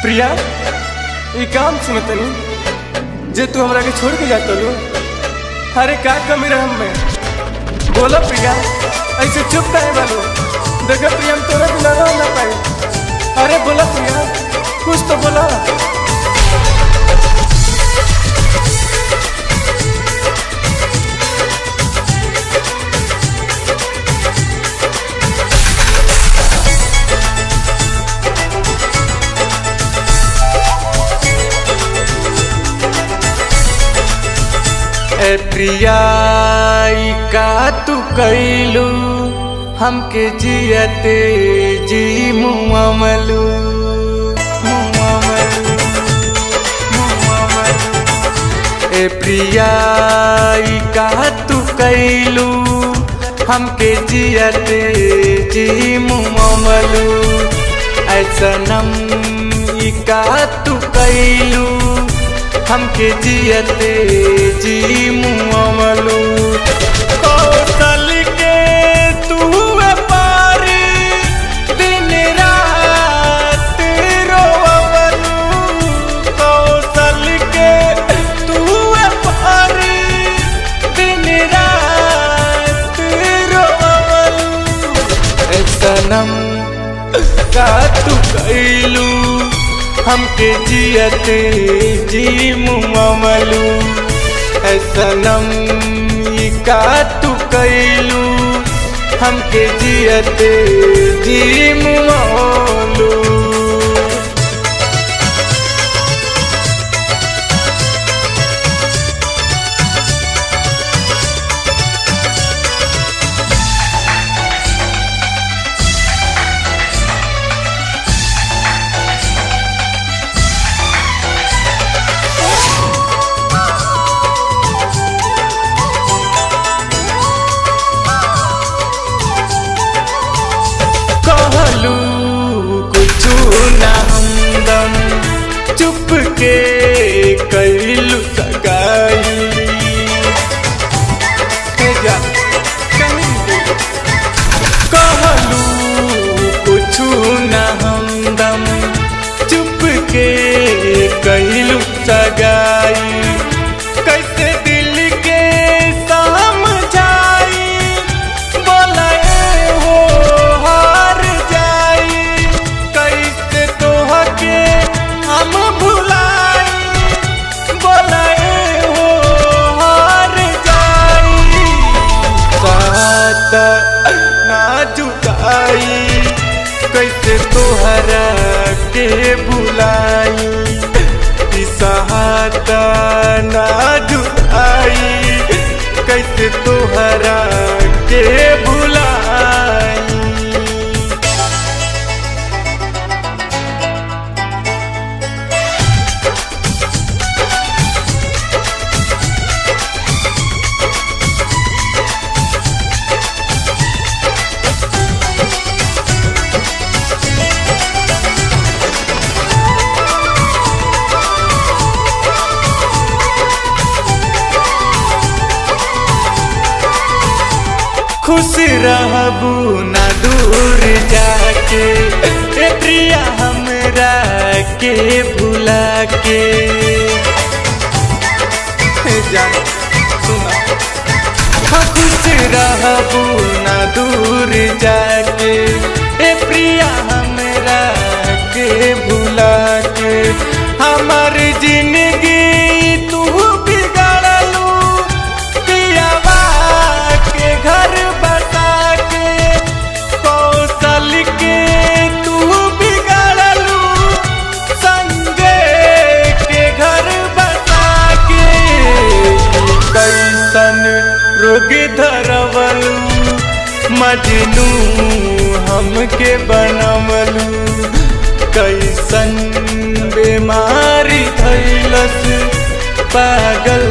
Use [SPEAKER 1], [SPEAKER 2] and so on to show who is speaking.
[SPEAKER 1] प्रिया ये काम सुन तनी जे तू हमरा के छोड़ के जात लो। अरे का कमी रह में बोला प्रिया, ऐसे चुप काहे बालो? देखा प्रिया हम तोरा बिना रह ना पाई। अरे बोला प्रिया, कुछ तो बोला। ए प्रिया का तू कैलू हमके जियते जी मुआमलू ए प्रिया का तू कैलू हमके जियते जी मुआमलू ऐसा नम का तू कैलू हमके जियते जी मुआमलू कौशल के तू पारी दिन रात रोवलू। कौशल के तू पारी दिन रात रोवलू। सनम का तू कैलू हमके जियते जी मुआमलू। सनम का तू कैलू हमके जियते जी मुआमलू। कुछु ना हमदम चुप के कैलू सगाई। कहलू कुछु ना हमदम चुप के कैलू सगाई। कैसे दिल के समझाई बोलाए हो हार जाई। कैसे तोहके हम भुलाई बोलाए हो हार जाई। साथ ना जुटाई कैसे तोहरा के भुलाई। सहाता ना जुटाई कैसे तोहरा के भुलाई। खुश रहबू ना दूर जाके ए प्रिया हमरा के भुला के। जान सुना, खुश रहबू ना दूर जाके ए प्रिया हमरा के भुला के। हमार जिंदगी तू बिगाड़लू पियावा के घर बता के। कौशल के तू बिगाड़लू संजय के घर बता के। कैसन रोग धरवलू मजनू हमके बनवलू। कैसन बीमारी थैलस पागल